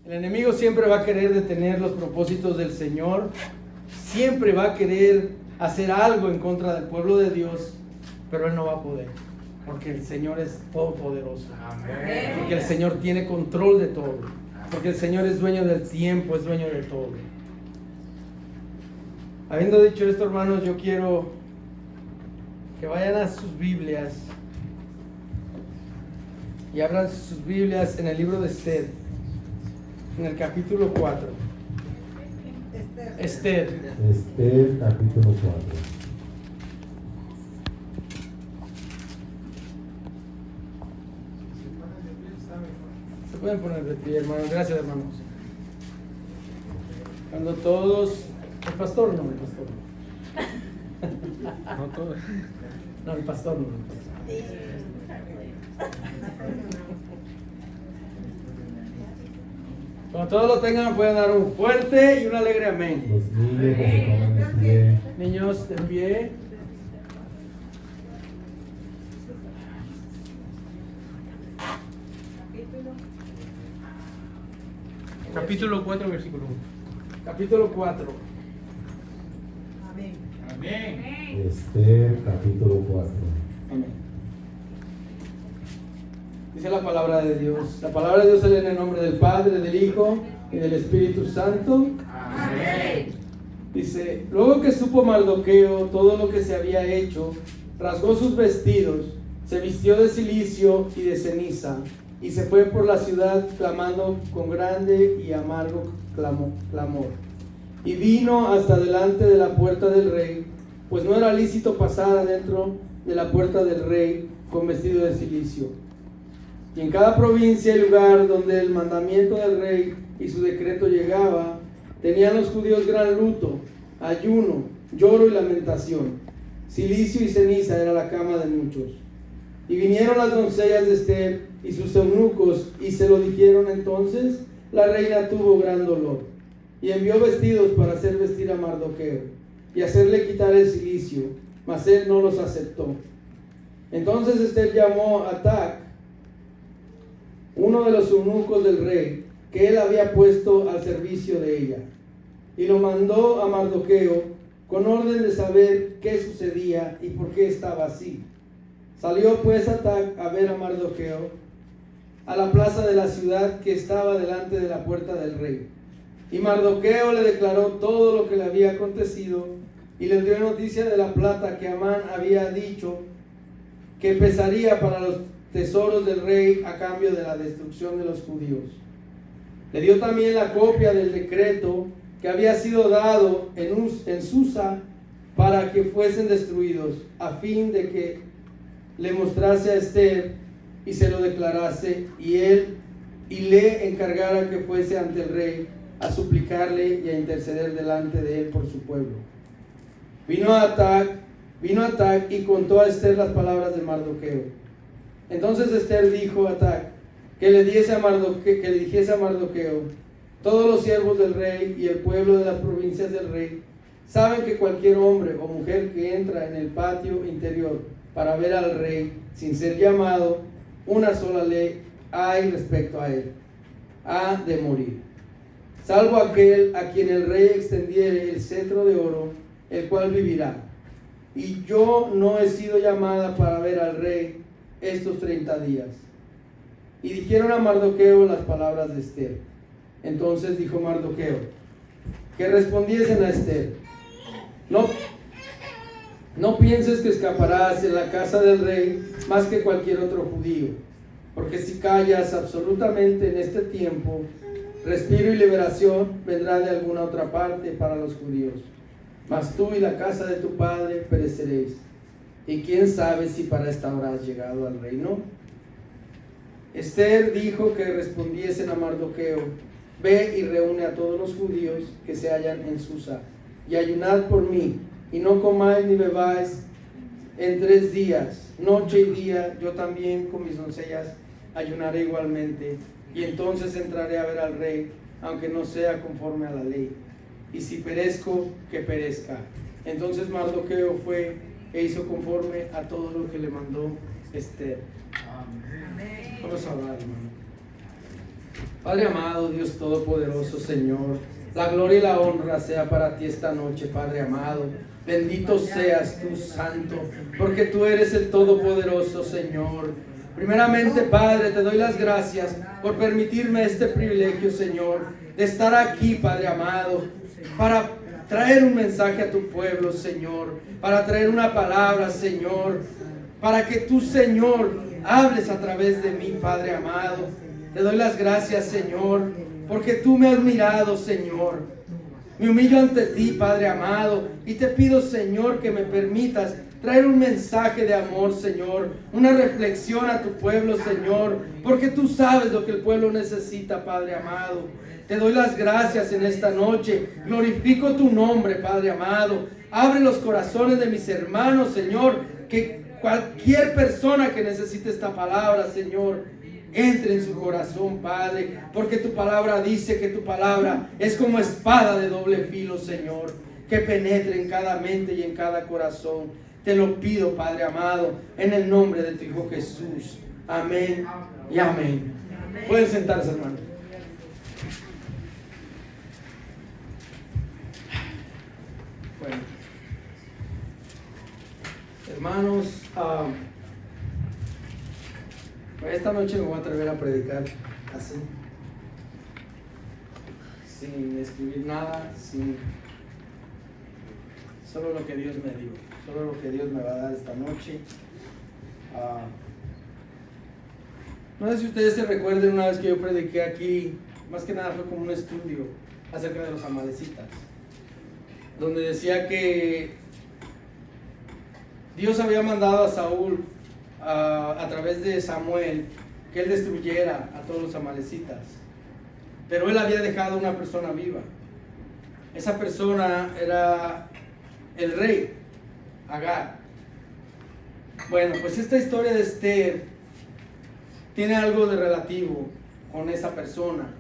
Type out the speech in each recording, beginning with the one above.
El enemigo siempre va a querer detener los propósitos del Señor, siempre va a querer hacer algo en contra del pueblo de Dios, pero él no va a poder, porque el Señor es todopoderoso. Amén. Porque el Señor tiene control de todo, porque el Señor es dueño del tiempo, es dueño de todo. Habiendo dicho esto, hermanos, yo quiero que vayan a sus Biblias y abran sus Biblias en el libro de Esther, en el capítulo 4. Esther. Esther, capítulo 4. Se pueden poner de pie, hermanos. Gracias, hermanos. Cuando todos... El pastor no, el pastor no. No todos. No, el pastor no. El pastor. Cuando todos lo tengan, pueden dar un fuerte y un alegre amén. Los niños que se pongan de pie. Niños, de pie. Capítulo 4, versículo 1. Capítulo 4. Amén. Esther, capítulo 4. Amén. Dice la palabra de Dios. La palabra de Dios se lee en el nombre del Padre, del Hijo y del Espíritu Santo. Amén. Dice, luego que supo Mardoqueo todo lo que se había hecho, rasgó sus vestidos, se vistió de cilicio y de ceniza, y se fue por la ciudad clamando con grande y amargo clamor. Y vino hasta delante de la puerta del rey, pues no era lícito pasar adentro de la puerta del rey con vestido de cilicio. Y en cada provincia y lugar donde el mandamiento del rey y su decreto llegaba, tenían los judíos gran luto, ayuno, lloro y lamentación. Cilicio y ceniza era la cama de muchos. Y vinieron las doncellas de Esther y sus eunucos y se lo dijeron. Entonces la reina tuvo gran dolor y envió vestidos para hacer vestir a Mardoqueo y hacerle quitar el cilicio, mas él no los aceptó. Entonces Esther llamó a Tac, uno de los eunucos del rey, que él había puesto al servicio de ella, y lo mandó a Mardoqueo con orden de saber qué sucedía y por qué estaba así. Salió pues Atac a ver a Mardoqueo a la plaza de la ciudad que estaba delante de la puerta del rey. Y Mardoqueo le declaró todo lo que le había acontecido y le dio noticia de la plata que Amán había dicho que pesaría para los tesoros del rey a cambio de la destrucción de los judíos. Le dio también la copia del decreto que había sido dado en Susa para que fuesen destruidos, a fin de que le mostrase a Esther y se lo declarase, y le encargara que fuese ante el rey a suplicarle y a interceder delante de él por su pueblo. Vino Atac y contó a Esther las palabras de Mardoqueo. Entonces Esther dijo a Atac que le dijese a Mardoqueo: todos los siervos del rey y el pueblo de las provincias del rey saben que cualquier hombre o mujer que entra en el patio interior para ver al rey sin ser llamado, una sola ley hay respecto a él: ha de morir, salvo aquel a quien el rey extendiere el cetro de oro, el cual vivirá. Y yo no he sido llamada para ver al rey estos 30 días. Y dijeron a Mardoqueo las palabras de Esther. Entonces dijo Mardoqueo que respondiesen a Esther: no pienses que escaparás en la casa del rey más que cualquier otro judío, porque si callas absolutamente en este tiempo, respiro y liberación vendrá de alguna otra parte para los judíos, mas tú y la casa de tu padre pereceréis. Y quién sabe si para esta hora has llegado al reino. Esther dijo que respondiesen a Mardoqueo: ve y reúne a todos los judíos que se hallan en Susa, y ayunad por mí, y no comáis ni bebáis en 3 días, noche y día. Yo también con mis doncellas ayunaré igualmente, y entonces entraré a ver al rey, aunque no sea conforme a la ley. Y si perezco, que perezca. Entonces Mardoqueo fue e hizo conforme a todo lo que le mandó Esther. Amén. Vamos a orar, hermano. Padre amado, Dios todopoderoso, Señor, la gloria y la honra sea para ti esta noche, Padre amado. Bendito seas tú, Santo, porque tú eres el todopoderoso, Señor. Primeramente, Padre, te doy las gracias por permitirme este privilegio, Señor, de estar aquí, Padre amado, para traer un mensaje a tu pueblo, Señor, para traer una palabra, Señor, para que tú, Señor, hables a través de mí, Padre amado. Te doy las gracias, Señor, porque tú me has mirado, Señor. Me humillo ante ti, Padre amado, y te pido, Señor, que me permitas traer un mensaje de amor, Señor, una reflexión a tu pueblo, Señor, porque tú sabes lo que el pueblo necesita, Padre amado. Te doy las gracias en esta noche, glorifico tu nombre, Padre amado. Abre los corazones de mis hermanos, Señor, que cualquier persona que necesite esta palabra, Señor, entre en su corazón, Padre, porque tu palabra dice que tu palabra es como espada de doble filo, Señor, que penetre en cada mente y en cada corazón. Te lo pido, Padre amado, en el nombre de tu Hijo Jesús. Amén y amén. Pueden sentarse, hermano. Bueno, hermanos, esta noche me voy a atrever a predicar así, sin escribir nada, solo lo que Dios me dio, solo lo que Dios me va a dar esta noche. No sé si ustedes se recuerden una vez que yo prediqué aquí, más que nada fue como un estudio acerca de los amalecitas, donde decía que Dios había mandado a Saúl a través de Samuel que él destruyera a todos los amalecitas, pero él había dejado una persona viva. Esa persona era el rey Agar. Bueno, pues esta historia de Esther tiene algo de relativo con esa persona,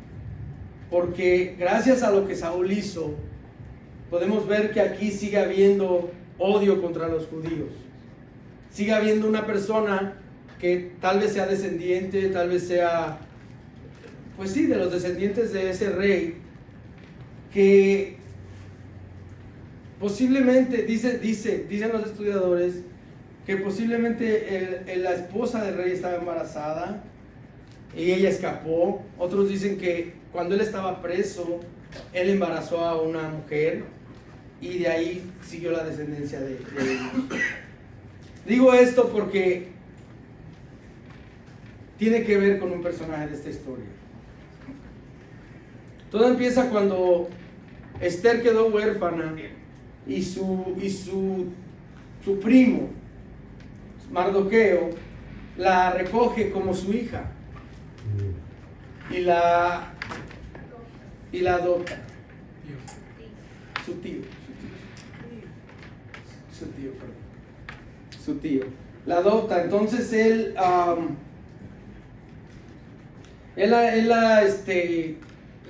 porque gracias a lo que Saúl hizo, podemos ver que aquí sigue habiendo odio contra los judíos. Sigue habiendo una persona que tal vez sea descendiente, tal vez sea, pues sí, de los descendientes de ese rey, que posiblemente, dicen los estudiadores, que posiblemente la esposa del rey estaba embarazada y ella escapó. Otros dicen que cuando él estaba preso, él embarazó a una mujer y de ahí siguió la descendencia de ellos. Digo esto porque tiene que ver con un personaje de esta historia. Todo empieza cuando Esther quedó huérfana y su primo, Mardoqueo, la recoge como su hija y la adopta. Su tío la adopta. Entonces él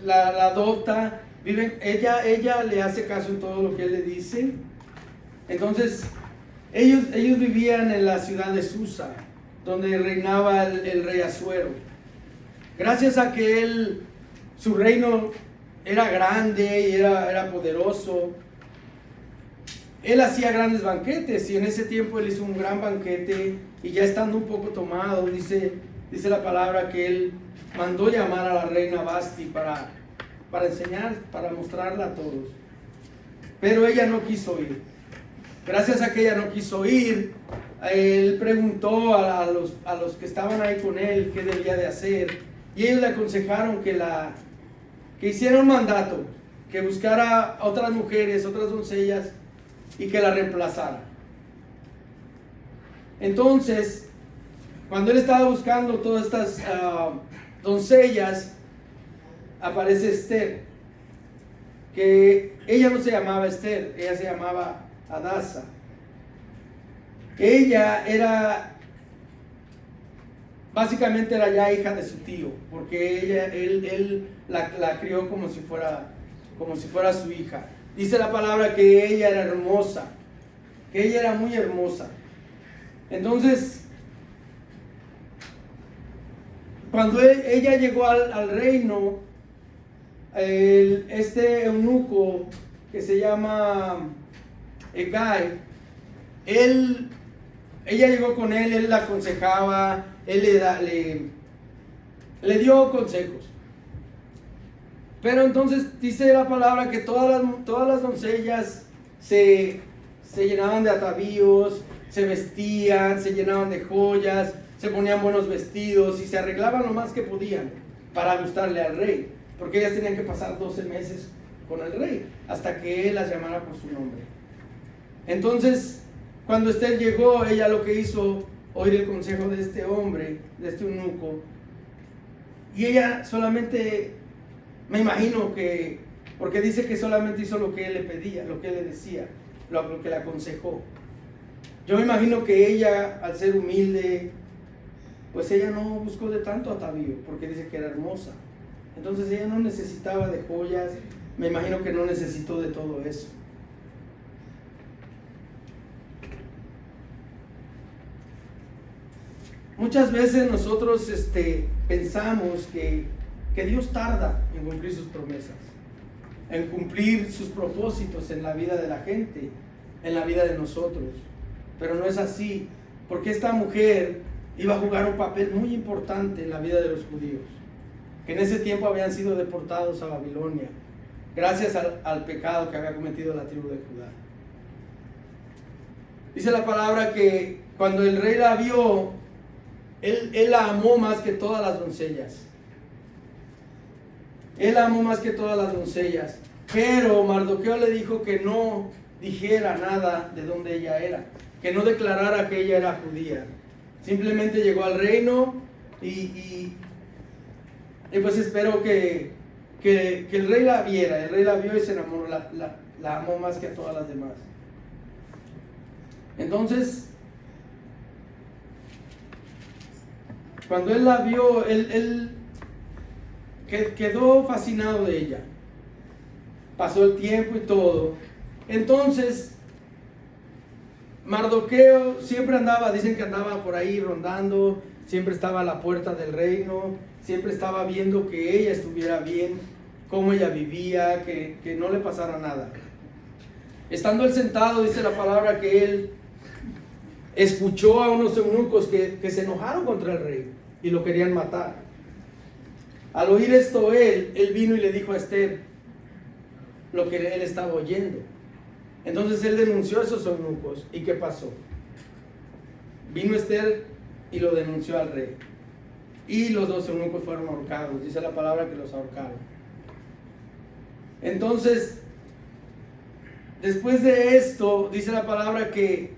la adopta. Ella le hace caso en todo lo que él le dice. Entonces ellos vivían en la ciudad de Susa, donde reinaba el rey Asuero. Gracias a que su reino era grande y era poderoso, él hacía grandes banquetes, y en ese tiempo él hizo un gran banquete, y ya estando un poco tomado, dice la palabra que él mandó llamar a la reina Vasti para enseñar, para mostrarla a todos. Pero ella no quiso ir. Gracias a que ella no quiso ir, él preguntó a los que estaban ahí con él qué debía de hacer, y ellos le aconsejaron que hiciera un mandato, que buscara a otras mujeres, otras doncellas, y que la reemplazara. Entonces, cuando él estaba buscando todas estas doncellas, aparece Esther, que ella no se llamaba Esther, ella se llamaba Hadasa. Ella básicamente era ya hija de su tío, porque él la crió como si fuera su hija. Dice la palabra que ella era hermosa, que ella era muy hermosa. Entonces, cuando ella llegó al reino, este eunuco que se llama Hegai, ella llegó con él la aconsejaba, él le dio consejos. Pero entonces dice la palabra que todas las doncellas se llenaban de atavíos, se vestían, se llenaban de joyas, se ponían buenos vestidos y se arreglaban lo más que podían para gustarle al rey, porque ellas tenían que pasar 12 meses con el rey hasta que él las llamara por su nombre. Entonces, cuando Esther llegó, ella lo que hizo, oír el consejo de este hombre, de este eunuco, y ella solamente, me imagino que, porque dice que solamente hizo lo que él le pedía, lo que él le decía, lo que le aconsejó. Yo me imagino que ella, al ser humilde, pues ella no buscó de tanto atavío, porque dice que era hermosa. Entonces ella no necesitaba de joyas, me imagino que no necesitó de todo eso. Muchas veces nosotros pensamos que Dios tarda en cumplir sus promesas, en cumplir sus propósitos en la vida de la gente, en la vida de nosotros. Pero no es así, porque esta mujer iba a jugar un papel muy importante en la vida de los judíos, que en ese tiempo habían sido deportados a Babilonia, gracias al pecado que había cometido la tribu de Judá. Dice la palabra que cuando el rey la vio, él la amó más que todas las doncellas. Él la amó más que todas las doncellas. Pero Mardoqueo le dijo que no dijera nada de dónde ella era, que no declarara que ella era judía. Simplemente llegó al reino y pues espero que el rey la viera. El rey la vio y se enamoró, la amó más que a todas las demás. Entonces, cuando él la vio, él quedó fascinado de ella. Pasó el tiempo y todo. Entonces, Mardoqueo siempre andaba, dicen que andaba por ahí rondando, siempre estaba a la puerta del reino, siempre estaba viendo que ella estuviera bien, cómo ella vivía, que no le pasara nada. Estando él sentado, dice la palabra que él escuchó a unos eunucos que se enojaron contra el rey y lo querían matar. Al oír esto él vino y le dijo a Esther lo que él estaba oyendo. Entonces él denunció a esos eunucos. ¿Y qué pasó? Vino Esther y lo denunció al rey. Y los dos eunucos fueron ahorcados. Dice la palabra que los ahorcaron. Entonces, después de esto, dice la palabra que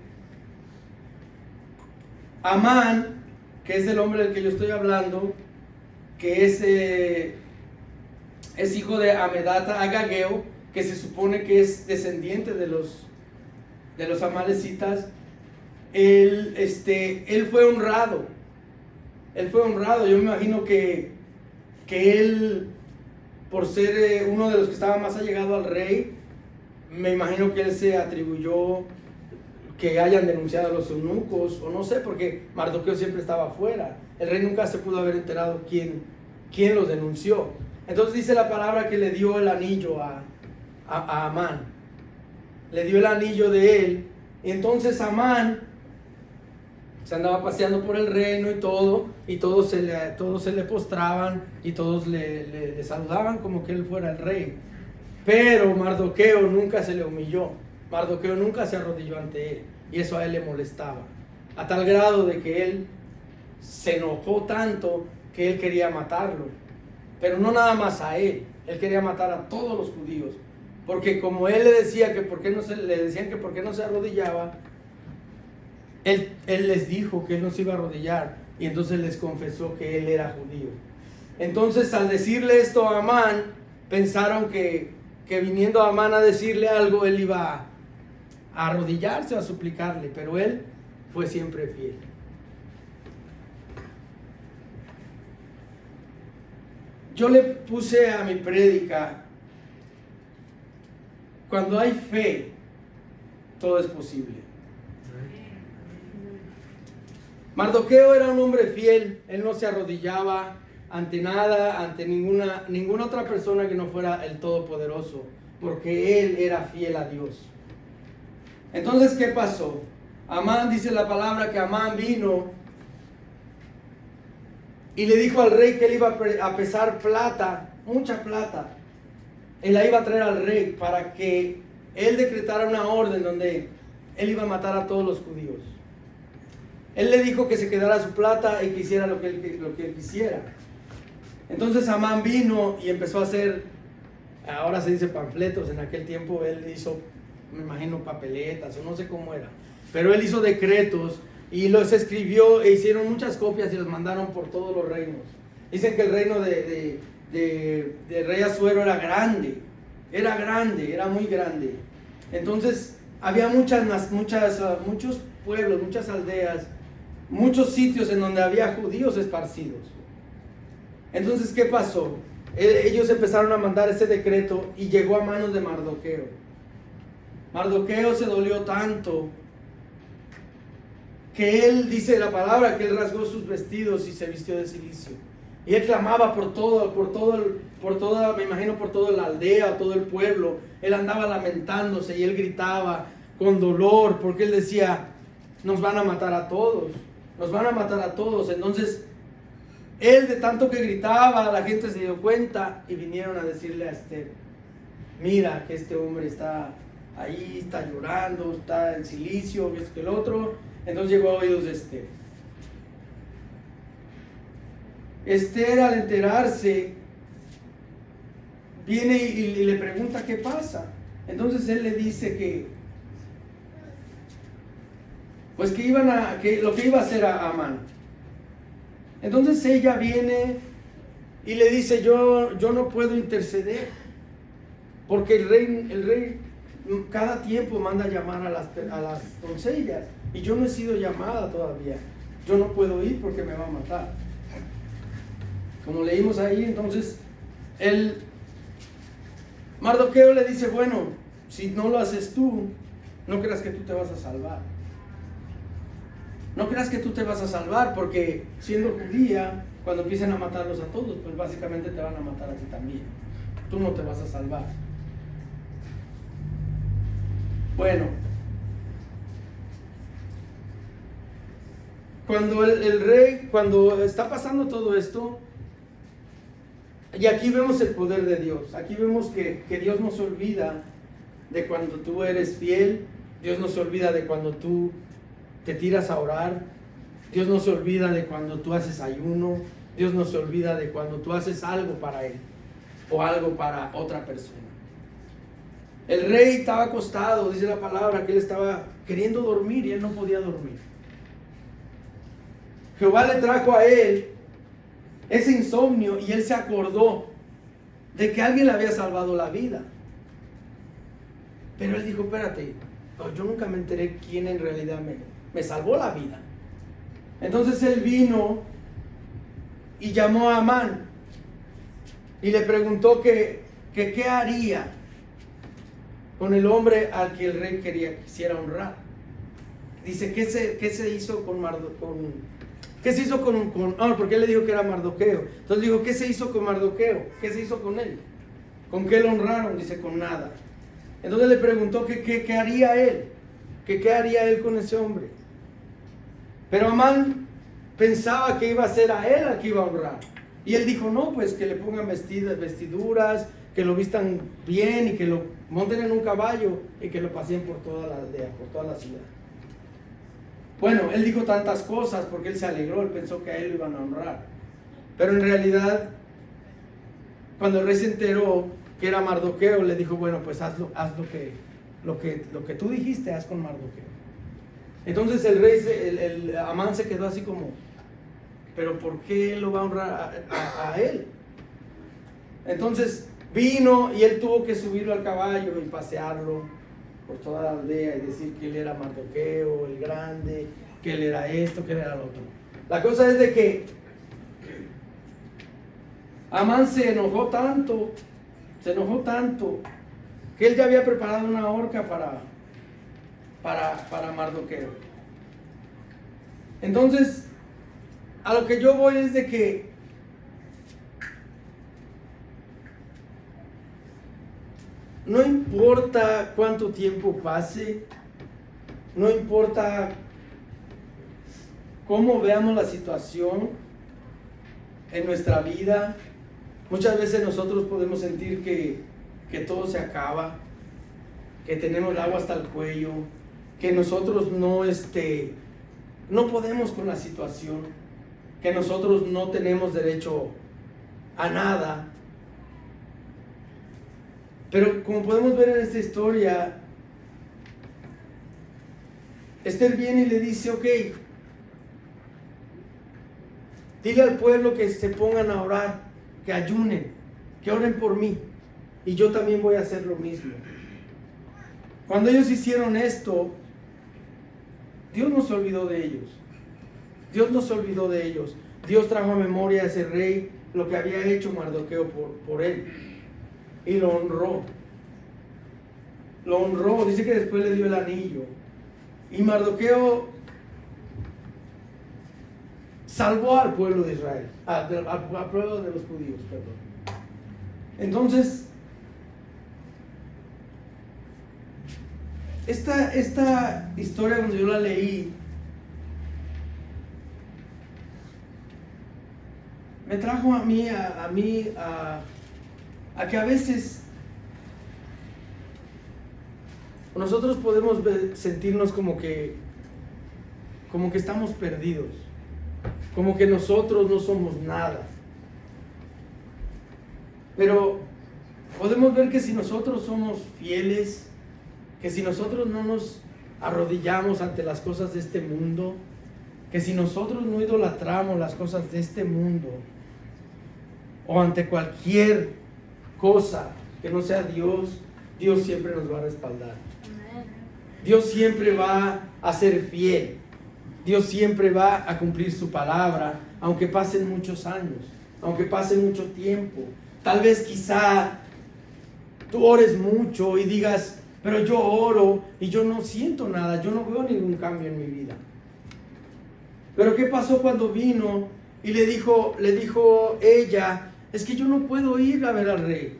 Amán, que es el hombre del que yo estoy hablando, que es hijo de Amedata Agageo, que se supone que es descendiente de los amalecitas, él fue honrado. Él fue honrado. Yo me imagino que él, por ser uno de los que estaba más allegado al rey, me imagino que él se atribuyó que hayan denunciado a los eunucos, o no sé, porque Mardoqueo siempre estaba afuera. El rey nunca se pudo haber enterado quién los denunció. Entonces dice la palabra que le dio el anillo a Amán. Le dio el anillo de él. Y entonces Amán se andaba paseando por el reino y todos se le postraban y todos le saludaban como que él fuera el rey. Pero Mardoqueo nunca se le humilló. Mardoqueo nunca se arrodilló ante él, y eso a él le molestaba, a tal grado de que él se enojó tanto que él quería matarlo. Pero no nada más a él quería matar a todos los judíos, porque como él le decía que por qué no se arrodillaba, él les dijo que él no se iba a arrodillar, y entonces les confesó que él era judío. Entonces, al decirle esto a Amán, pensaron que viniendo a Amán a decirle algo, él iba a arrodillarse, a suplicarle, pero él fue siempre fiel. Yo le puse a mi prédica: cuando hay fe, todo es posible. Mardoqueo era un hombre fiel, él no se arrodillaba, ante nada, ante ninguna otra persona que no fuera el Todopoderoso, porque él era fiel a Dios. Entonces, ¿qué pasó? Amán, dice la palabra que Amán vino y le dijo al rey que él iba a pesar plata, mucha plata. Él la iba a traer al rey para que él decretara una orden donde él iba a matar a todos los judíos. Él le dijo que se quedara su plata y que hiciera lo que él quisiera. Entonces Amán vino y empezó a hacer, ahora se dice panfletos, en aquel tiempo él hizo, me imagino, papeletas o no sé cómo era, pero él hizo decretos y los escribió e hicieron muchas copias y los mandaron por todos los reinos. Dicen que el reino de rey Asuero era grande, era muy grande. Entonces había muchos pueblos, muchas aldeas, muchos sitios en donde había judíos esparcidos. Entonces, ¿qué pasó? Ellos empezaron a mandar ese decreto y llegó a manos de Mardoqueo. Mardoqueo se dolió tanto que él, dice la palabra, que él rasgó sus vestidos y se vistió de cilicio. Y él clamaba por toda, me imagino, por toda la aldea, todo el pueblo. Él andaba lamentándose y él gritaba con dolor porque él decía, nos van a matar a todos, nos van a matar a todos. Entonces, él de tanto que gritaba, la gente se dio cuenta y vinieron a decirle a Esther, mira que este hombre está ahí, está llorando, está en cilicio, esto que el otro. Entonces llegó a oídos de Esther. Esther, al enterarse, viene y le pregunta qué pasa. Entonces él le dice que pues que lo que iba a hacer a Amán. Entonces ella viene y le dice, yo no puedo interceder, porque el rey cada tiempo manda llamar a las doncellas y yo no he sido llamada todavía. Yo no puedo ir porque me va a matar. Como leímos ahí, entonces Mardoqueo le dice, bueno, si no lo haces tú, no creas que tú te vas a salvar. No creas que tú te vas a salvar, porque siendo judía, cuando empiecen a matarlos a todos, pues básicamente te van a matar a ti también. Tú no te vas a salvar. Bueno, cuando el rey, cuando está pasando todo esto, y aquí vemos el poder de Dios. Aquí vemos que Dios no se olvida de cuando tú eres fiel. Dios no se olvida de cuando tú te tiras a orar. Dios no se olvida de cuando tú haces ayuno. Dios no se olvida de cuando tú haces algo para Él o algo para otra persona. El rey estaba acostado, dice la palabra, que él estaba queriendo dormir y él no podía dormir. Jehová le trajo a él ese insomnio y él se acordó de que alguien le había salvado la vida. Pero él dijo, espérate, yo nunca me enteré quién en realidad me salvó la vida. Entonces él vino y llamó a Amán y le preguntó que qué haría con el hombre al que el rey quisiera honrar. Dice, ¿qué se hizo con Mardoqueo? ¿Qué se hizo porque él le dijo que era Mardoqueo? Entonces dijo, ¿qué se hizo con Mardoqueo? ¿Qué se hizo con él? ¿Con qué lo honraron? Dice, con nada. Entonces le preguntó qué haría él, qué haría él con ese hombre. Pero Amán pensaba que iba a ser a él al que iba a honrar. Y él dijo, no, pues que le pongan vestiduras, que lo vistan bien y que lo monten en un caballo y que lo pasen por toda la aldea, por toda la ciudad. Bueno, él dijo tantas cosas porque él se alegró, él pensó que a él lo iban a honrar. Pero en realidad, cuando el rey se enteró que era Mardoqueo, le dijo, bueno, pues haz lo que tú dijiste, haz con Mardoqueo. Entonces el Amán se quedó así como, pero ¿por qué él lo va a honrar a él? Entonces vino y él tuvo que subirlo al caballo y pasearlo por toda la aldea y decir que él era Mardoqueo, el grande, que él era esto, que él era lo otro. La cosa es de que Amán se enojó tanto, que él ya había preparado una horca para Mardoqueo. Entonces, a lo que yo voy es de que no importa cuánto tiempo pase, no importa cómo veamos la situación en nuestra vida, muchas veces nosotros podemos sentir que todo se acaba, que tenemos el agua hasta el cuello, que nosotros no podemos con la situación, que nosotros no tenemos derecho a nada. Pero como podemos ver en esta historia, Esther viene y le dice, ok, dile al pueblo que se pongan a orar, que ayunen, que oren por mí, y yo también voy a hacer lo mismo. Cuando ellos hicieron esto, Dios no se olvidó de ellos. Dios no se olvidó de ellos. Dios trajo a memoria a ese rey lo que había hecho Mardoqueo por él. Y lo honró. Lo honró. Dice que después le dio el anillo. Y Mardoqueo salvó al pueblo de Israel. Al pueblo de los judíos, perdón. Entonces, esta historia, cuando yo la leí, me trajo a mí a que a veces nosotros podemos sentirnos como que estamos perdidos, como que nosotros no somos nada. Pero podemos ver que si nosotros somos fieles, que si nosotros no nos arrodillamos ante las cosas de este mundo, que si nosotros no idolatramos las cosas de este mundo, o ante cualquier cosa que no sea Dios, Dios siempre nos va a respaldar. Dios siempre va a ser fiel. Dios siempre va a cumplir su palabra, aunque pasen muchos años, aunque pase mucho tiempo. Tal vez quizá tú ores mucho y digas, pero yo oro y yo no siento nada, yo no veo ningún cambio en mi vida. Pero ¿qué pasó cuando vino y le dijo ella, es que yo no puedo ir a ver al rey?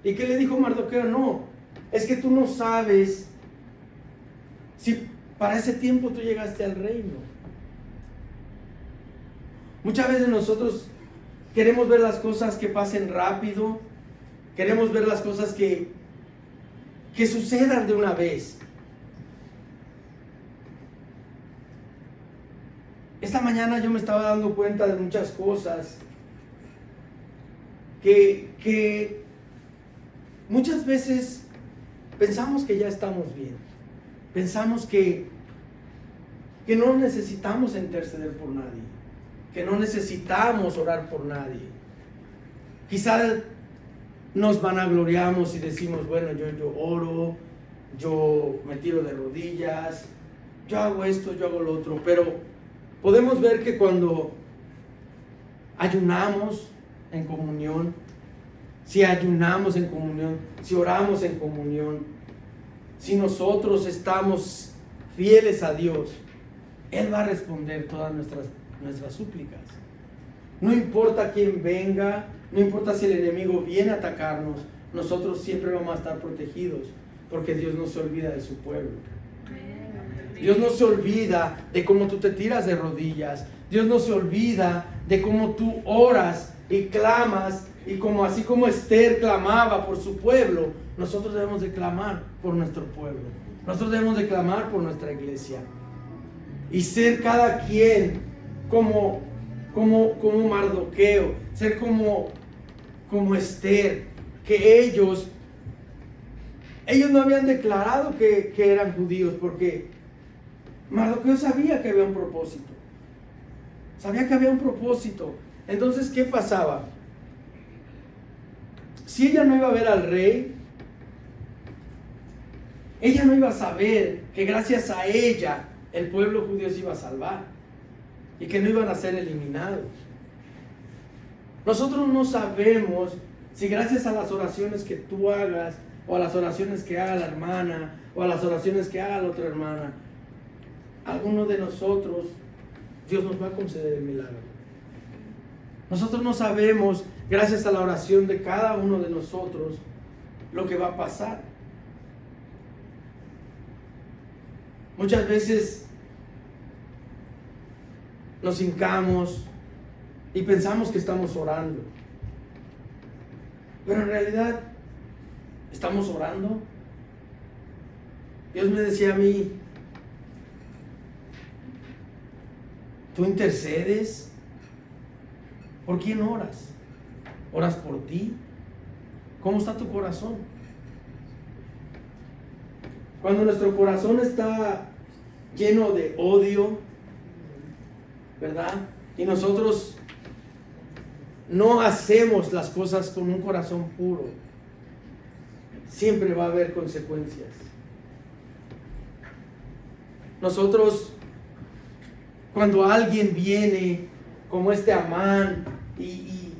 ¿Y qué le dijo Mardoqueo? No, es que tú no sabes si para ese tiempo tú llegaste al reino. Muchas veces nosotros queremos ver las cosas que pasen rápido, queremos ver las cosas que sucedan de una vez. Esta mañana yo me estaba dando cuenta de muchas cosas que muchas veces pensamos que ya estamos bien. Pensamos que no necesitamos interceder por nadie, que no necesitamos orar por nadie. Quizá nos vanagloriamos y decimos, bueno, yo oro, yo me tiro de rodillas, yo hago esto, yo hago lo otro, pero podemos ver que cuando ayunamos en comunión, si ayunamos en comunión, si oramos en comunión, si nosotros estamos fieles a Dios, Él va a responder todas nuestras súplicas. No importa quién venga, no importa si el enemigo viene a atacarnos, nosotros siempre vamos a estar protegidos, porque Dios no se olvida de su pueblo. Dios no se olvida de cómo tú te tiras de rodillas. Dios no se olvida de cómo tú oras y clamas, y así como Esther clamaba por su pueblo, nosotros debemos de clamar por nuestro pueblo. Nosotros debemos de clamar por nuestra iglesia y ser cada quien como Mardoqueo, ser como Esther, que ellos no habían declarado que eran judíos, porque Mardoqueo sabía que había un propósito. Entonces, ¿qué pasaba? Si ella no iba a ver al rey, ella no iba a saber que gracias a ella el pueblo judío se iba a salvar y que no iban a ser eliminados. Nosotros no sabemos si gracias a las oraciones que tú hagas, o a las oraciones que haga la hermana, o a las oraciones que haga la otra hermana, alguno de nosotros, Dios nos va a conceder el milagro. Nosotros no sabemos, gracias a la oración de cada uno de nosotros, lo que va a pasar. Muchas veces nos hincamos y pensamos que estamos orando, pero en realidad estamos orando. Dios me decía a mí: ¿tú intercedes? ¿Por quién oras? ¿Oras por ti? ¿Cómo está tu corazón? Cuando nuestro corazón está lleno de odio, ¿verdad? Y nosotros no hacemos las cosas con un corazón puro, siempre va a haber consecuencias. Nosotros, cuando alguien viene como este Amán y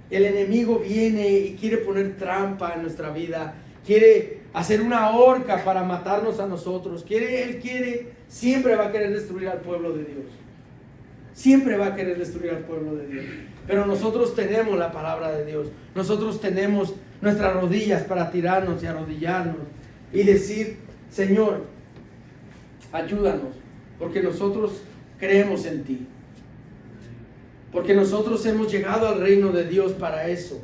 el enemigo viene y quiere poner trampa en nuestra vida, quiere hacer una horca para matarnos a nosotros, siempre va a querer destruir al pueblo de Dios. Siempre va a querer destruir al pueblo de Dios. Pero nosotros tenemos la palabra de Dios. Nosotros tenemos nuestras rodillas para tirarnos y arrodillarnos y decir: Señor, ayúdanos, porque nosotros creemos en ti. Porque nosotros hemos llegado al reino de Dios para eso.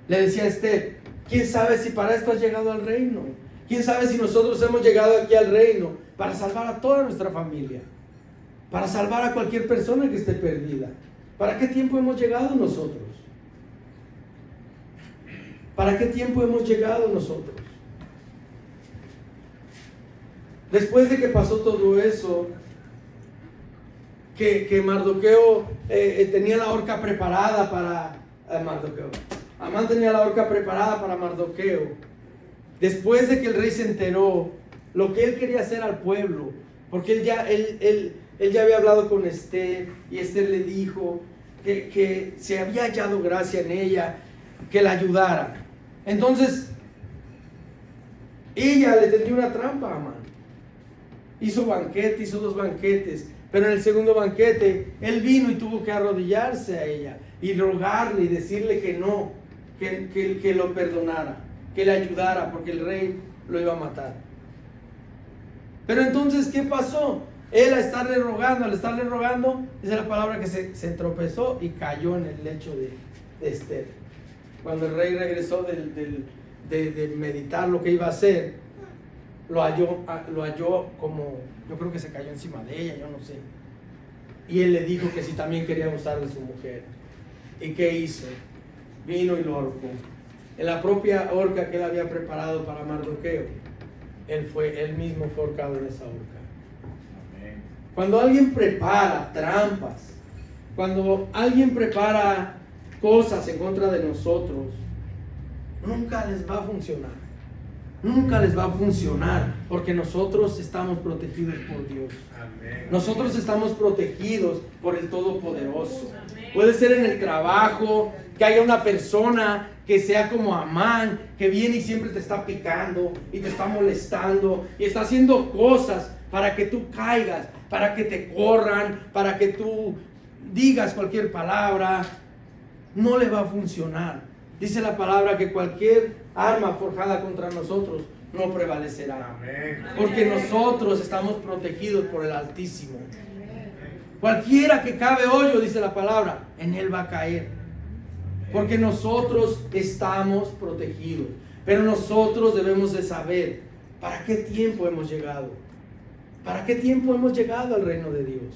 Le decía a Esther: ¿quién sabe si para esto has llegado al reino? ¿Quién sabe si nosotros hemos llegado aquí al reino para salvar a toda nuestra familia? Para salvar a cualquier persona que esté perdida. ¿Para qué tiempo hemos llegado nosotros? ¿Para qué tiempo hemos llegado nosotros? Después de que pasó todo eso, que Mardoqueo tenía la horca preparada para Mardoqueo. Amán tenía la horca preparada para Mardoqueo. Después de que el rey se enteró lo que él quería hacer al pueblo, porque él ya había hablado con Esther, y Esther le dijo que se había hallado gracia en ella, que la ayudara. Entonces ella le tendió una trampa a Amán. Hizo banquete, hizo 2 banquetes, pero en el segundo banquete él vino y tuvo que arrodillarse a ella y rogarle y decirle que no, que lo perdonara, que le ayudara, porque el rey lo iba a matar. Pero entonces, ¿qué pasó? Él al estarle rogando, dice la palabra que se tropezó y cayó en el lecho de Esther. Cuando el rey regresó de meditar lo que iba a hacer, lo halló como, yo creo que se cayó encima de ella, yo no sé. Y él le dijo que si también quería usar de su mujer. ¿Y qué hizo? Vino y lo ahorcó. En la propia horca que él había preparado para Mardoqueo, él mismo fue ahorcado en esa horca. Cuando alguien prepara trampas, cuando alguien prepara cosas en contra de nosotros, nunca les va a funcionar. Nunca les va a funcionar, porque nosotros estamos protegidos por Dios. Amén. Nosotros estamos protegidos por el Todopoderoso. Amén. Puede ser en el trabajo, que haya una persona que sea como Amán, que viene y siempre te está picando y te está molestando y está haciendo cosas para que tú caigas, para que te corran, para que tú digas cualquier palabra. No le va a funcionar. Dice la palabra que cualquier arma forjada contra nosotros no prevalecerá. Amén. Porque nosotros estamos protegidos por el Altísimo. Cualquiera que cabe hoyo, dice la palabra, en él va a caer. Porque nosotros estamos protegidos. Pero nosotros debemos de saber para qué tiempo hemos llegado. ¿Para qué tiempo hemos llegado al reino de Dios?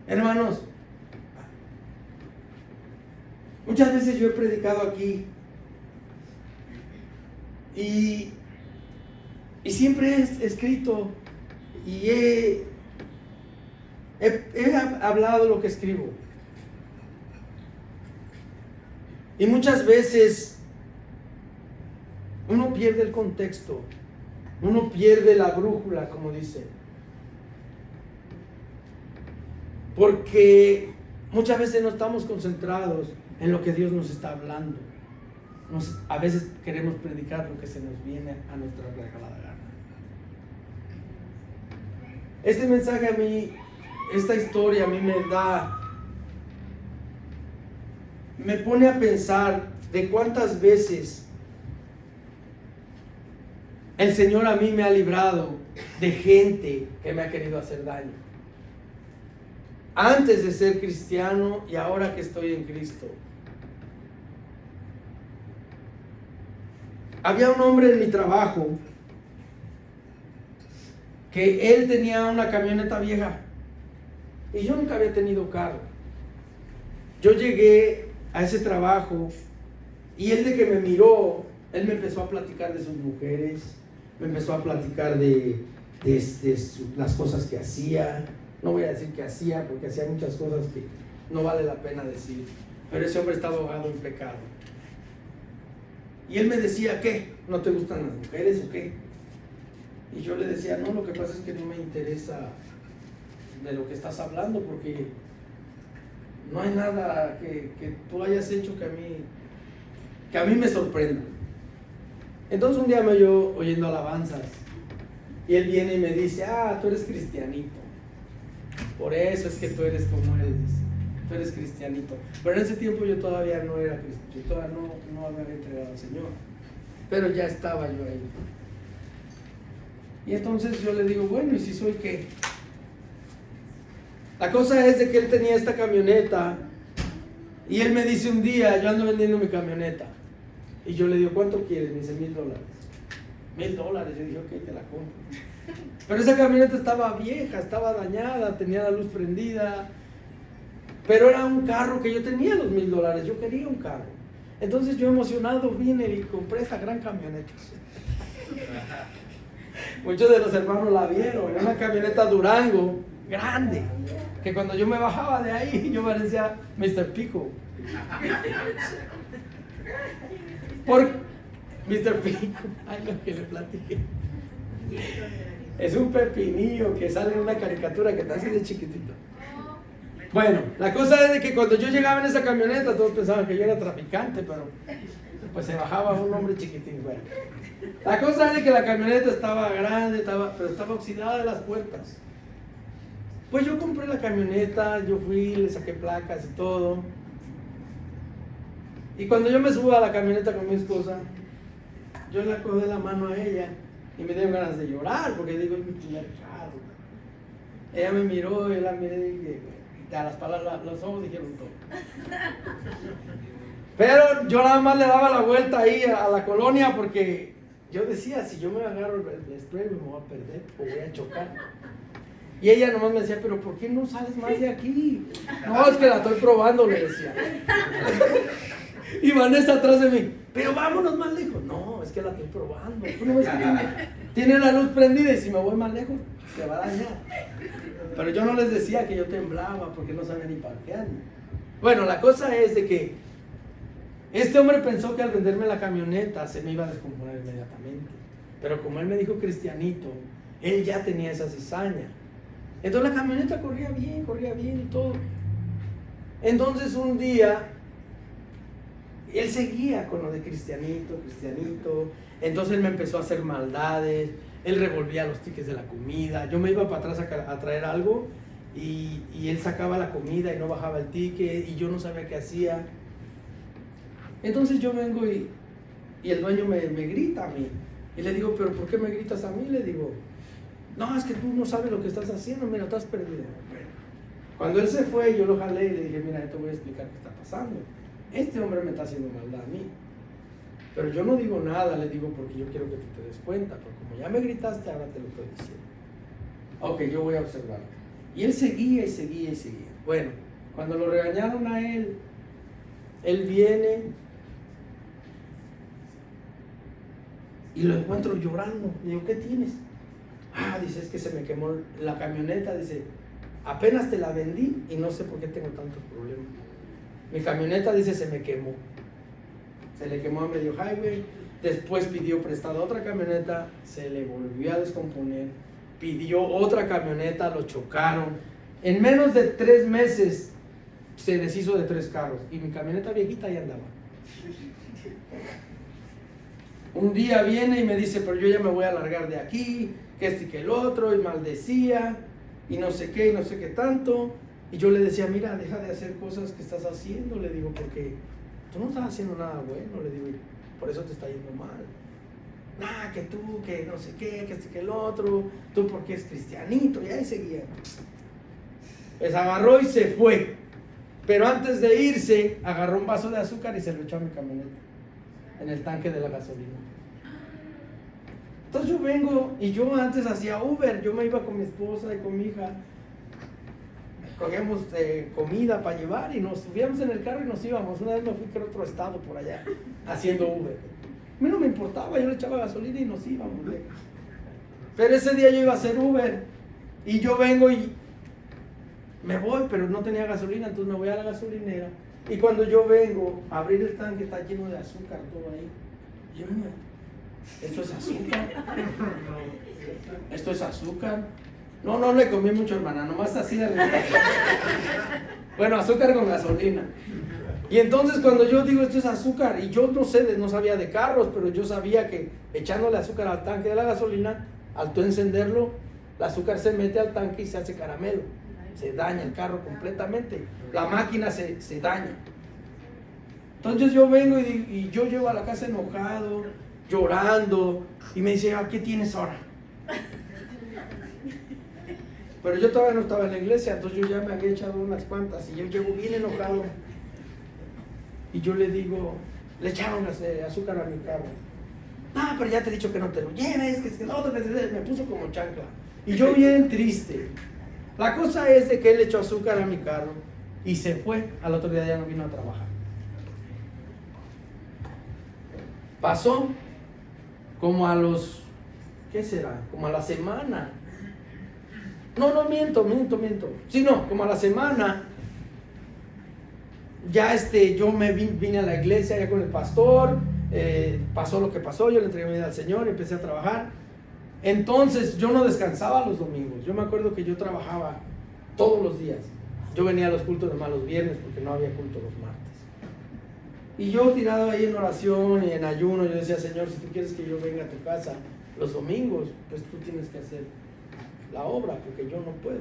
Hermanos, muchas veces yo he predicado aquí y siempre he escrito y he hablado lo que escribo. Y muchas veces uno pierde el contexto, uno pierde la brújula, como dice. Porque muchas veces no estamos concentrados en lo que Dios nos está hablando. A veces queremos predicar lo que se nos viene a nuestra regalada gana. Este mensaje a mí, esta historia a mí me da me pone a pensar de cuántas veces el Señor a mí me ha librado de gente que me ha querido hacer daño. Antes de ser cristiano y ahora que estoy en Cristo. Había un hombre en mi trabajo que él tenía una camioneta vieja y yo nunca había tenido carro. Yo llegué a ese trabajo y él, de que me miró, él me empezó a platicar de sus mujeres, me empezó a platicar de las cosas que hacía. No voy a decir que hacía, porque hacía muchas cosas que no vale la pena decir, pero ese hombre estaba ahogado en pecado. Y él me decía: ¿qué? ¿No te gustan las mujeres o qué? Y yo le decía: no, lo que pasa es que no me interesa de lo que estás hablando, porque no hay nada que tú hayas hecho que a mí me sorprenda. Entonces un día me oyó oyendo alabanzas y él viene y me dice: tú eres cristianito, por eso es que tú eres como eres, tú eres cristianito. Pero en ese tiempo yo todavía no era cristiano, yo todavía no había entregado al Señor, pero ya estaba yo ahí. Y entonces yo le digo: bueno, ¿y si soy qué? La cosa es de que él tenía esta camioneta y él me dice un día: yo ando vendiendo mi camioneta. Y yo le digo: ¿cuánto quieres? Me dice: $1,000. $1,000. Yo dije: ok, te la compro. Pero esa camioneta estaba vieja, estaba dañada, tenía la luz prendida, pero era un carro que yo tenía los $1,000, yo quería un carro. Entonces yo, emocionado, vine y compré esa gran camioneta. Muchos de los hermanos la vieron, era una camioneta Durango, grande, que cuando yo me bajaba de ahí, yo parecía Mr. Pico. Por Mr. Pico, ay, lo que le platiqué. Es un pepinillo que sale en una caricatura que está así de chiquitito. Bueno, la cosa es de que cuando yo llegaba en esa camioneta, todos pensaban que yo era traficante, pero pues se bajaba un hombre chiquitín. Bueno, la cosa es de que la camioneta estaba grande, pero estaba oxidada de las puertas. Pues yo compré la camioneta, yo fui, le saqué placas y todo. Y cuando yo me subo a la camioneta con mi esposa, yo le cojo de la mano a ella y me dio ganas de llorar, porque digo: es mi primer carro. Ella me miró, yo la miré y dije, a las palabras, los ojos dijeron todo. Pero yo nada más le daba la vuelta ahí a la colonia, porque yo decía: si yo me agarro el spray me voy a perder o voy a chocar. Y ella nomás me decía: pero ¿por qué no sales más de aquí? No, es que la estoy probando, le decía. Y Vanessa atrás de mí: pero vámonos más lejos. No, es que la estoy probando. ¿Tú no ves que tiene la luz prendida y si me voy más lejos se va a dañar? Pero yo no les decía que yo temblaba porque no sabía ni parquear. Bueno, la cosa es de que este hombre pensó que al venderme la camioneta se me iba a descomponer inmediatamente. Pero como él me dijo cristianito, él ya tenía esa cizaña. Entonces la camioneta corría bien y todo. Entonces un día él seguía con lo de cristianito. Entonces él me empezó a hacer maldades. Él revolvía los tickets de la comida. Yo me iba para atrás a traer algo y él sacaba la comida y no bajaba el ticket y yo no sabía qué hacía. Entonces yo vengo y el dueño me grita a mí. Y le digo: ¿pero por qué me gritas a mí? Le digo: no, es que tú no sabes lo que estás haciendo, mira, estás perdido. Cuando él se fue, yo lo jalé y le dije: mira, te voy a explicar qué está pasando. Este hombre me está haciendo maldad a mí. Pero yo no digo nada, le digo, porque yo quiero que tú te des cuenta. Porque como ya me gritaste, ahora te lo estoy diciendo. Ok, yo voy a observar. Y él seguía. Bueno, cuando lo regañaron a él viene y lo encuentro llorando. Le digo: ¿qué tienes? Dice: es que se me quemó la camioneta. Dice: apenas te la vendí y no sé por qué tengo tantos problemas. Mi camioneta, dice, se me quemó. Se le quemó a medio highway. Después pidió prestada otra camioneta, se le volvió a descomponer. Pidió otra camioneta, lo chocaron. En menos de 3 meses se deshizo de 3 carros. Y mi camioneta viejita ahí andaba. Un día viene y me dice: pero yo ya me voy a largar de aquí, que este y que el otro, y maldecía, y no sé qué tanto. Y yo le decía, mira, deja de hacer cosas que estás haciendo, le digo, porque tú no estás haciendo nada bueno, le digo, y por eso te está yendo mal. Nah, que tú, que no sé qué, que este, que el otro, tú porque es cristianito, y ahí seguía. Pues agarró y se fue. Pero antes de irse, agarró un vaso de azúcar y se lo echó a mi camioneta, en el tanque de la gasolina. Entonces yo vengo, y yo antes hacía Uber, yo me iba con mi esposa y con mi hija, cogíamos comida para llevar y nos subíamos en el carro y nos íbamos. Una vez me fui a otro estado por allá, haciendo Uber. A mí no me importaba, yo le echaba gasolina y nos íbamos. Pero ese día yo iba a hacer Uber, y yo vengo y me voy, pero no tenía gasolina, entonces me voy a la gasolinera. Y cuando yo vengo a abrir el tanque, está lleno de azúcar todo ahí. Y yo, ¿esto es azúcar? ¿Esto es azúcar? No le comí mucho, hermana, nomás así de repente. Bueno, azúcar con gasolina. Y entonces cuando yo digo esto es azúcar, y yo no sabía de carros, pero yo sabía que echándole azúcar al tanque de la gasolina, al tú encenderlo, el azúcar se mete al tanque y se hace caramelo. Se daña el carro completamente. La máquina se daña. Entonces yo vengo y yo llego a la casa enojado, llorando, y me dice, ¿qué tienes ahora? Pero yo todavía no estaba en la iglesia, entonces yo ya me había echado unas cuantas, y yo llego bien enojado. Y yo le digo, le echaron azúcar a mi carro. No, pero ya te he dicho que no te lo lleves, que el otro me puso como chancla. Y yo bien triste. La cosa es de que él le echó azúcar a mi carro y se fue. Al otro día ya no vino a trabajar. Pasó como a los, ¿qué será? Como a la semana. No, miento. Sí, no, como a la semana. Ya yo me vine a la iglesia ya con el pastor, pasó lo que pasó, yo le entregué mi vida al Señor y empecé a trabajar. Entonces yo no descansaba los domingos. Yo me acuerdo que yo trabajaba todos los días. Yo venía a los cultos nomás los viernes porque no había culto los martes. Y yo tirado ahí en oración y en ayuno, yo decía, Señor, si tú quieres que yo venga a tu casa los domingos, pues tú tienes que hacer la obra porque yo no puedo.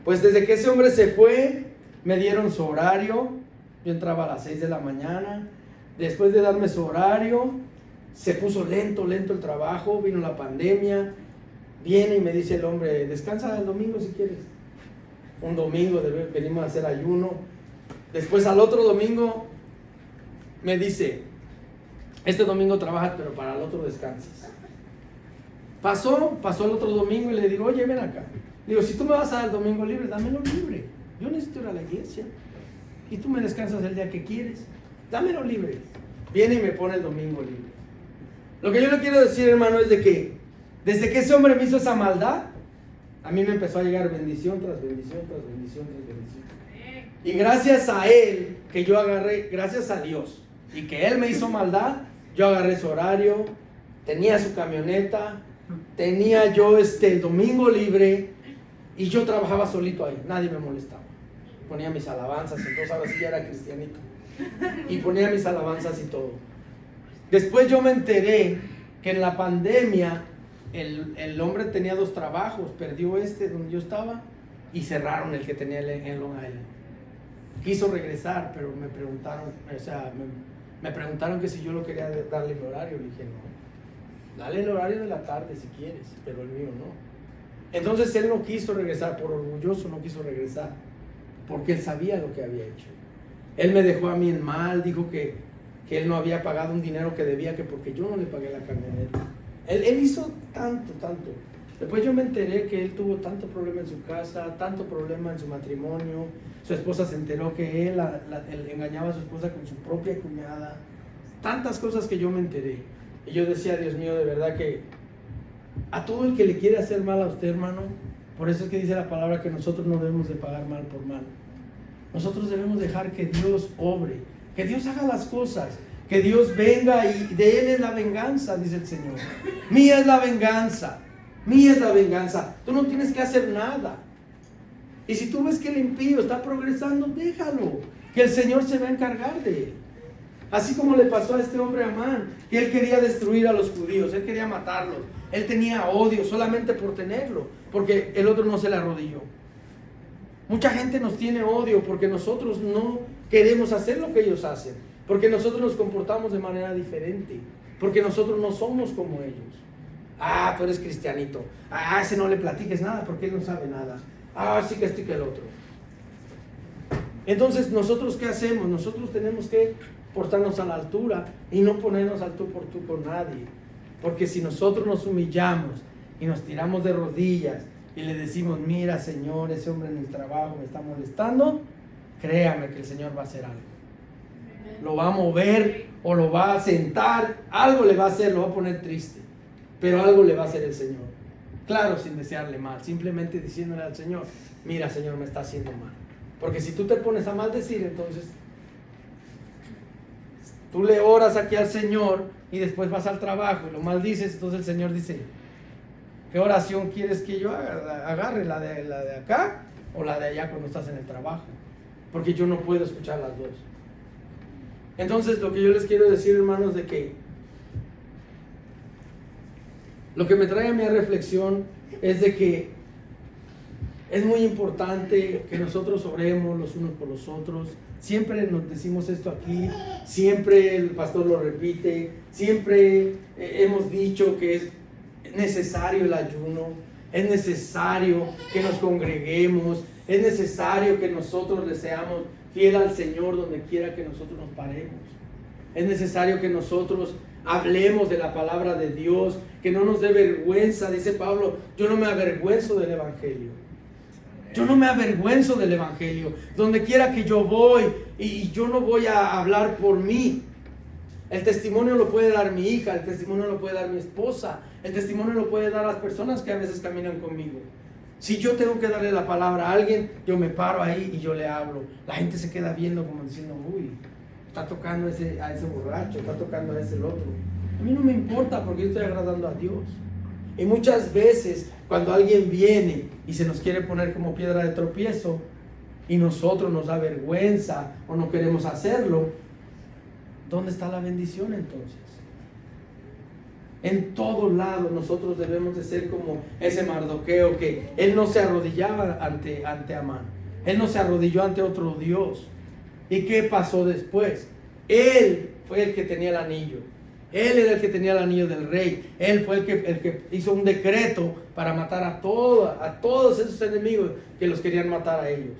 Pues desde que ese hombre se fue, me dieron su horario. Yo entraba a las 6 de la mañana. Después de darme su horario, se puso lento el trabajo. Vino la pandemia. Viene y me dice el hombre, descansa el domingo si quieres. Un domingo venimos a hacer ayuno. Después al otro domingo me dice, este domingo trabajas, pero para el otro descansas. Pasó el otro domingo y le digo, oye, ven acá. Digo, si tú me vas a dar el domingo libre, dámelo libre. Yo necesito ir a la iglesia. Y tú me descansas el día que quieres. Dámelo libre. Viene y me pone el domingo libre. Lo que yo le quiero decir, hermano, es de que desde que ese hombre me hizo esa maldad, a mí me empezó a llegar bendición tras bendición, tras bendición, tras bendición. Y gracias a él, que yo agarré, gracias a Dios, y que él me hizo maldad, yo agarré su horario, tenía su camioneta, tenía yo el domingo libre, y yo trabajaba solito ahí, nadie me molestaba. Ponía mis alabanzas, entonces ahora sí ya era cristianito. Y ponía mis alabanzas y todo. Después yo me enteré que en la pandemia el hombre tenía 2 trabajos, perdió donde yo estaba y cerraron el que tenía en Long Island. Quiso regresar, pero me preguntaron, me preguntaron que si yo lo quería darle el horario. Le dije, no, dale el horario de la tarde si quieres, pero el mío no. Entonces él no quiso regresar, por orgulloso no quiso regresar, porque él sabía lo que había hecho. Él me dejó a mí en mal, dijo que él no había pagado un dinero que debía, que porque yo no le pagué la camioneta. Él hizo tanto. Después yo me enteré que él tuvo tanto problema en su casa, tanto problema en su matrimonio. Su esposa se enteró que él engañaba a su esposa con su propia cuñada. Tantas cosas que yo me enteré. Y yo decía, Dios mío, de verdad que a todo el que le quiere hacer mal a usted, hermano, por eso es que dice la palabra que nosotros no debemos de pagar mal por mal. Nosotros debemos dejar que Dios obre, que Dios haga las cosas, que Dios venga y de Él es la venganza, dice el Señor. Mía es la venganza, mía es la venganza. Tú no tienes que hacer nada. Y si tú ves que el impío está progresando, déjalo, que el Señor se va a encargar de él. Así como le pasó a este hombre Amán, que él quería destruir a los judíos, él quería matarlos, él tenía odio solamente por tenerlo, porque el otro no se le arrodilló. Mucha gente nos tiene odio porque nosotros no queremos hacer lo que ellos hacen, porque nosotros nos comportamos de manera diferente, porque nosotros no somos como ellos. Ah, tú eres cristianito. Ah, ese no le platiques nada porque él no sabe nada. Ah, sí que esto y que el otro. Entonces, ¿nosotros qué hacemos? Nosotros tenemos que portarnos a la altura y no ponernos al tú por tú con nadie. Porque si nosotros nos humillamos y nos tiramos de rodillas y le decimos, mira, Señor, ese hombre en el trabajo me está molestando, créame que el Señor va a hacer algo. Lo va a mover o lo va a sentar, algo le va a hacer, lo va a poner triste, pero algo le va a hacer el Señor. Claro, sin desearle mal, simplemente diciéndole al Señor, mira, Señor, me está haciendo mal. Porque si tú te pones a maldecir, entonces tú le oras aquí al Señor y después vas al trabajo y lo maldices, entonces el Señor dice, ¿qué oración quieres que yo agarre? ¿La de acá o la de allá cuando estás en el trabajo? Porque yo no puedo escuchar las dos. Entonces lo que yo les quiero decir, hermanos, de que lo que me trae a mi reflexión es de que es muy importante que nosotros oremos los unos por los otros. Siempre nos decimos esto aquí, siempre el pastor lo repite, siempre hemos dicho que es necesario el ayuno, es necesario que nos congreguemos, es necesario que nosotros le seamos fiel al Señor donde quiera que nosotros nos paremos. Es necesario que nosotros hablemos de la palabra de Dios, que no nos dé vergüenza. Dice Pablo, yo no me avergüenzo del Evangelio. Yo no me avergüenzo del Evangelio. Donde quiera que yo voy, y yo no voy a hablar por mí. El testimonio lo puede dar mi hija, el testimonio lo puede dar mi esposa, el testimonio lo puede dar las personas que a veces caminan conmigo. Si yo tengo que darle la palabra a alguien, yo me paro ahí y yo le hablo. La gente se queda viendo como diciendo, uy, está tocando a ese borracho, está tocando a ese el otro. A mí no me importa porque yo estoy agradando a Dios. Y muchas veces cuando alguien viene y se nos quiere poner como piedra de tropiezo y nosotros nos da vergüenza o no queremos hacerlo, ¿dónde está la bendición entonces? En todos lados nosotros debemos de ser como ese Mardoqueo, que él no se arrodillaba ante Amán, él no se arrodilló ante otro Dios. ¿Y qué pasó después? Él fue el que tenía el anillo, él era el que tenía el anillo del rey, él fue el que hizo un decreto para matar a todos esos enemigos que los querían matar a ellos.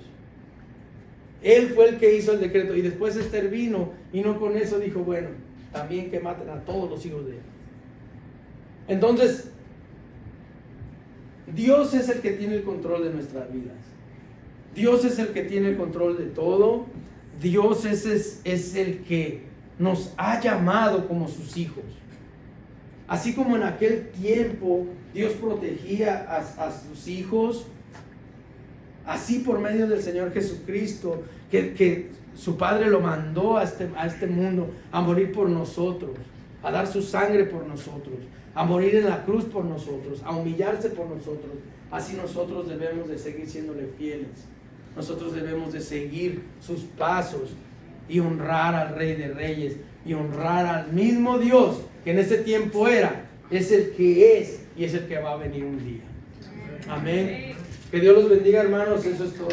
Él fue el que hizo el decreto, y después Esther vino y no con eso dijo, bueno, también que maten a todos los hijos de él. Entonces, Dios es el que tiene el control de nuestras vidas. Dios es el que tiene el control de todo. Dios es el que nos ha llamado como sus hijos. Así como en aquel tiempo Dios protegía a sus hijos, así por medio del Señor Jesucristo, que su Padre lo mandó a este mundo a morir por nosotros, a dar su sangre por nosotros, a morir en la cruz por nosotros, a humillarse por nosotros. Así nosotros debemos de seguir siéndole fieles. Nosotros debemos de seguir sus pasos y honrar al Rey de Reyes y honrar al mismo Dios que en ese tiempo es el que es y es el que va a venir un día. Amén. Que Dios los bendiga, hermanos. Eso es todo.